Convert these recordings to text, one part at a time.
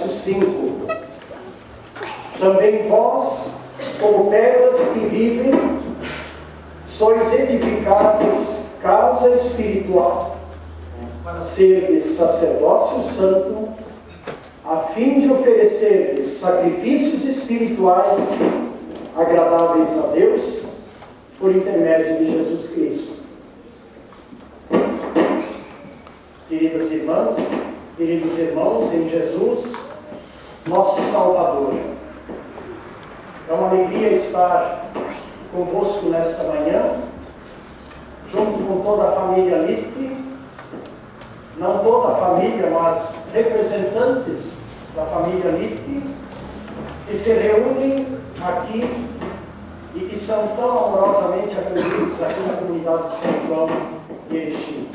verso 5. Também vós, como pedras que vivem, sois edificados casa espiritual, para serdes sacerdócio santo, a fim de oferecerdes sacrifícios espirituais agradáveis a Deus, por intermédio de Jesus Cristo. Queridas irmãs, queridos irmãos em Jesus, nosso Salvador, é uma alegria estar convosco nesta manhã, junto com toda a família Lippe, não toda a família, mas representantes da família Lippe, que se reúnem aqui e que são tão amorosamente acolhidos aqui na comunidade de São João e Erechim.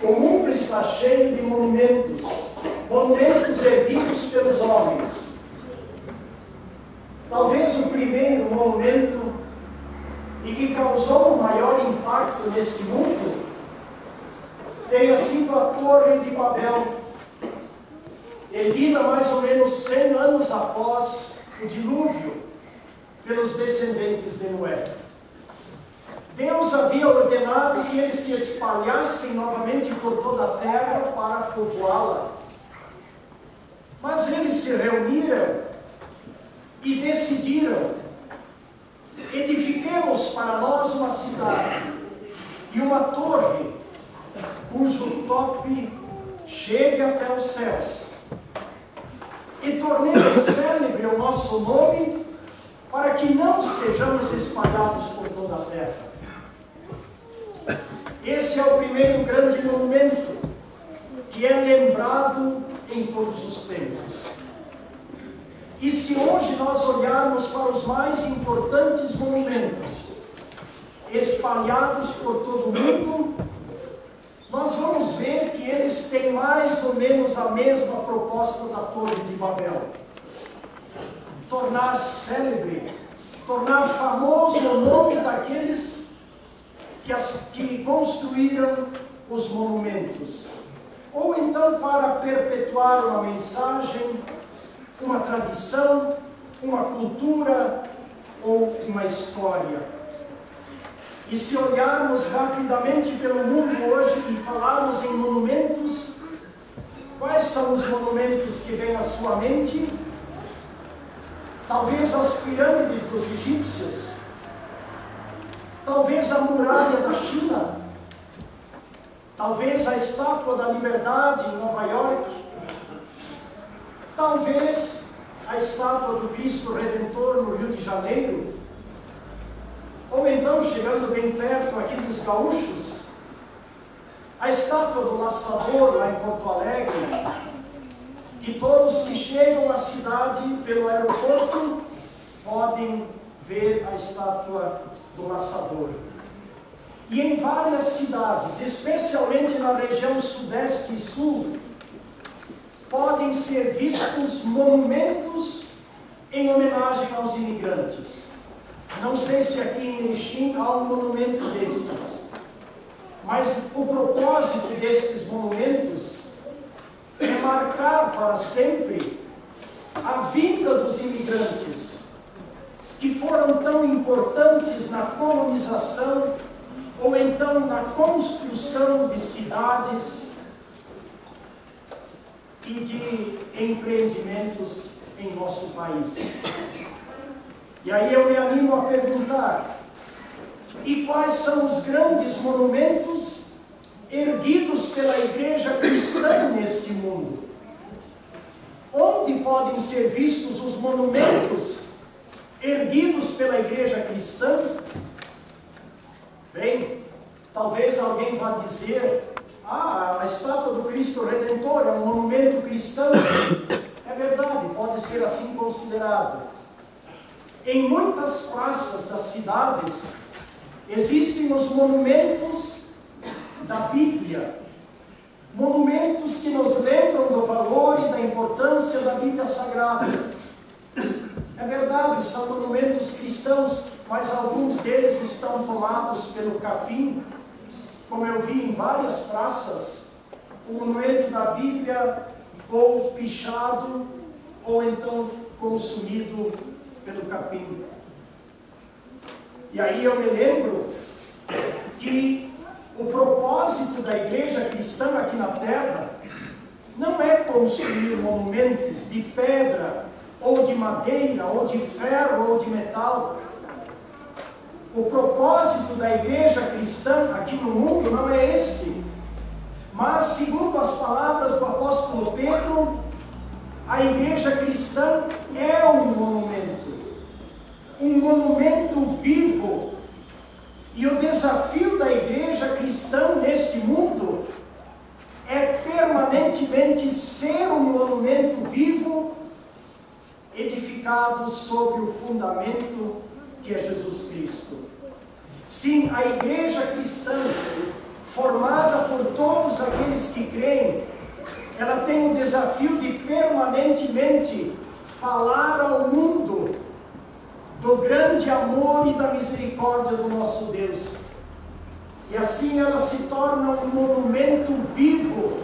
O mundo está cheio de monumentos, monumentos erguidos pelos homens. Talvez o primeiro monumento e que causou o maior impacto neste mundo tenha sido a Torre de Babel, erguida mais ou menos 100 anos após o dilúvio pelos descendentes de Noé. Deus havia ordenado que eles se espalhassem novamente por toda a terra para povoá-la. Mas eles se reuniram e decidiram: edifiquemos para nós uma cidade e uma torre cujo tope chegue até os céus, e tornemos célebre o nosso nome, para que não sejamos espalhados por toda a terra. Esse é o primeiro grande monumento que é lembrado em todos os tempos. E se hoje nós olharmos para os mais importantes monumentos espalhados por todo o mundo, nós vamos ver que eles têm mais ou menos a mesma proposta da Torre de Babel: tornar célebre, tornar famoso o nome daqueles que construíram os monumentos, ou então para perpetuar uma mensagem, uma tradição, uma cultura ou uma história. E se olharmos rapidamente pelo mundo hoje e falarmos em monumentos, quais são os monumentos que vêm à sua mente? Talvez as pirâmides dos egípcios, talvez a muralha da China, talvez a Estátua da Liberdade em Nova York, talvez a Estátua do Cristo Redentor no Rio de Janeiro, ou então, chegando bem perto aqui dos gaúchos, a Estátua do Laçador lá em Porto Alegre, e todos que chegam à cidade pelo aeroporto podem ver a Estátua do Laçador. E em várias cidades, especialmente na região sudeste e sul, podem ser vistos monumentos em homenagem aos imigrantes. Não sei se aqui em Erechim há um monumento destes, mas o propósito destes monumentos é marcar para sempre a vinda dos imigrantes, que foram tão importantes na colonização ou então na construção de cidades e de empreendimentos em nosso país. E aí eu me animo a perguntar: e quais são os grandes monumentos erguidos pela igreja cristã neste mundo? Onde podem ser vistos os monumentos erguidos pela igreja cristã? Bem, talvez alguém vá dizer: a Estátua do Cristo Redentor é um monumento cristão. É verdade, pode ser assim considerado. Em muitas praças das cidades existem os monumentos da Bíblia, monumentos que nos lembram do valor e da importância da Bíblia Sagrada. É verdade, são monumentos cristãos, mas alguns deles estão tomados pelo capim, como eu vi em várias praças, o monumento da Bíblia, ou pichado, ou então consumido pelo capim. E aí eu me lembro que o propósito da igreja cristã aqui na terra não é construir monumentos de pedra, ou de madeira, ou de ferro, ou de metal. O propósito da igreja cristã aqui no mundo não é este. Mas, segundo as palavras do apóstolo Pedro, a igreja cristã é um monumento vivo. E o desafio da igreja cristã neste mundo é permanentemente ser um monumento vivo, edificado sobre o fundamento que é Jesus Cristo. Sim, a igreja cristã, formada por todos aqueles que creem, ela tem o desafio de permanentemente falar ao mundo do grande amor e da misericórdia do nosso Deus. E assim ela se torna um monumento vivo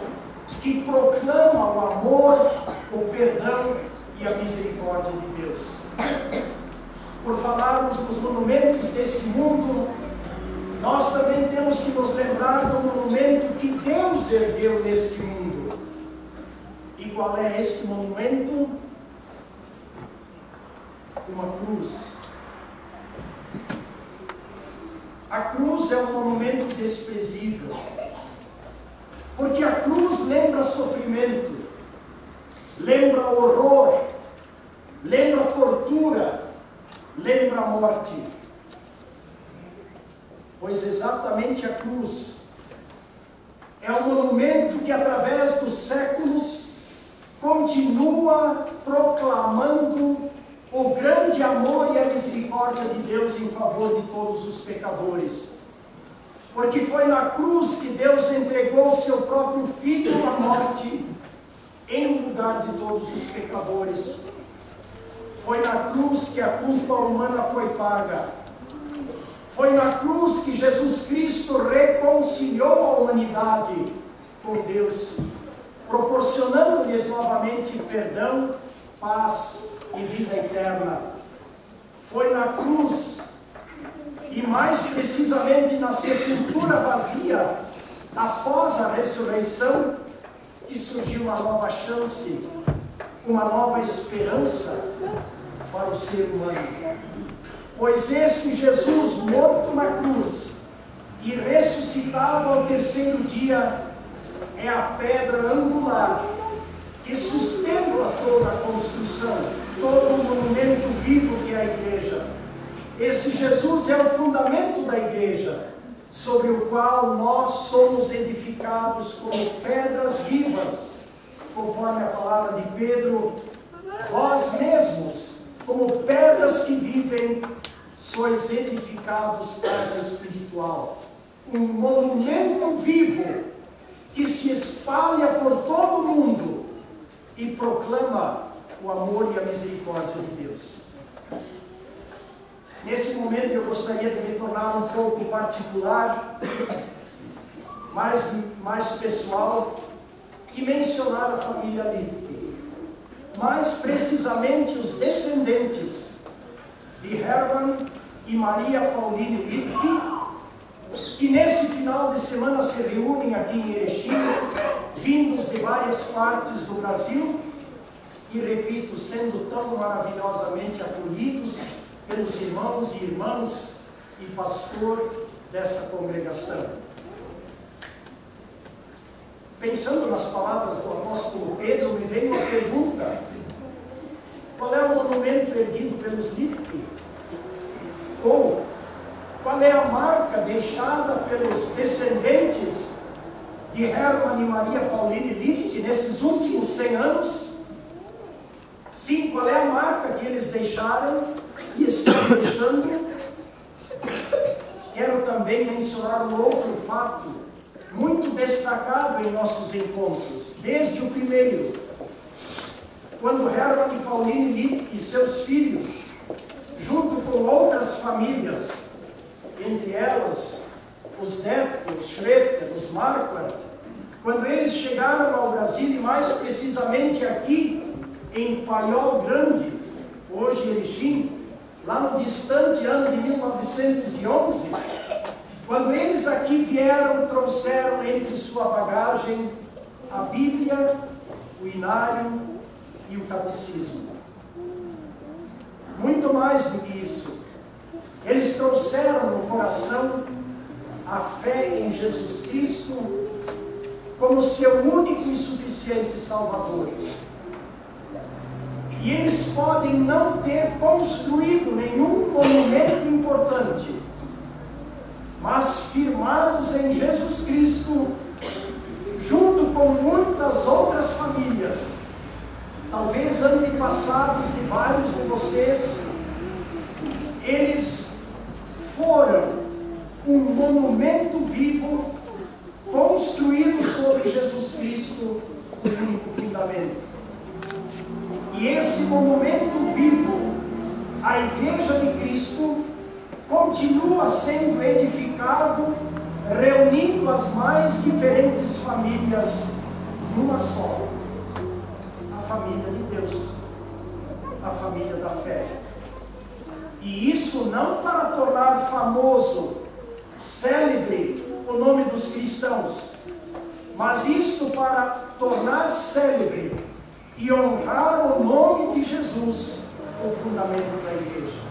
que proclama o amor, o perdão e a misericórdia de Deus. Por falarmos dos monumentos deste mundo, nós também temos que nos lembrar do monumento que Deus ergueu neste mundo. E qual é este monumento? Uma cruz. A cruz é um monumento desprezível, porque a cruz lembra sofrimento, lembra horror, lembra tortura, lembra a morte. Pois exatamente a cruz é um monumento que através dos séculos continua proclamando o grande amor e a misericórdia de Deus em favor de todos os pecadores. Porque foi na cruz que Deus entregou o seu próprio Filho à morte em lugar de todos os pecadores. Foi na cruz que a culpa humana foi paga. Foi na cruz que Jesus Cristo reconciliou a humanidade com Deus, proporcionando-lhes novamente perdão, paz e vida eterna. Foi na cruz, e mais precisamente na sepultura vazia, após a ressurreição, que surgiu uma nova chance, uma nova esperança para o ser humano. Pois esse Jesus, morto na cruz e ressuscitado ao terceiro dia, é a pedra angular que sustenta toda a construção, todo o monumento vivo que é a igreja. Esse Jesus é o fundamento da igreja, sobre o qual nós somos edificados como pedras vivas, conforme a palavra de Pedro: vós mesmos, como pedras que vivem, sois edificados casa espiritual. Um monumento vivo que se espalha por todo o mundo e proclama o amor e a misericórdia de Deus. Nesse momento eu gostaria de me tornar um pouco particular, mais pessoal, e mencionar a família Littke. Mais precisamente os descendentes de Hermann e Maria Pauline Littke, que nesse final de semana se reúnem aqui em Erechim, vindos de várias partes do Brasil, e repito, sendo tão maravilhosamente acolhidos pelos irmãos e irmãs e pastor dessa congregação. Pensando nas palavras do apóstolo Pedro, me veio uma pergunta: qual é o monumento erguido pelos Littke? Ou qual é a marca deixada pelos descendentes de Hermann e Maria Pauline Littke nesses últimos 100 anos? Sim, qual é a marca que eles deixaram e estão deixando? Quero também mencionar um outro fato muito destacado em nossos encontros, desde o primeiro, quando Hermann e Pauline Littke e seus filhos, junto com outras famílias, entre elas os Depp, os Schroeter, os Marquardt, quando eles chegaram ao Brasil, e mais precisamente aqui em Paiol Grande, hoje Erechim, lá no distante ano de 1911, quando eles aqui vieram, trouxeram entre sua bagagem a Bíblia, o Inário e o Catecismo. Muito mais do que isso, eles trouxeram no coração a fé em Jesus Cristo como seu único e suficiente Salvador. E eles podem não ter construído nenhum monumento importante, mas firmados em Jesus Cristo, junto com muitas outras famílias, talvez antepassados de vários de vocês, eles foram um monumento vivo construído sobre Jesus Cristo, o único fundamento. E esse monumento vivo, a Igreja de Cristo, continua sendo edificado, reunindo as mais diferentes famílias numa só: a família de Deus, a família da fé. E isso não para tornar famoso, célebre o nome dos cristãos, mas isto para tornar célebre e honrar o nome de Jesus, o fundamento da igreja.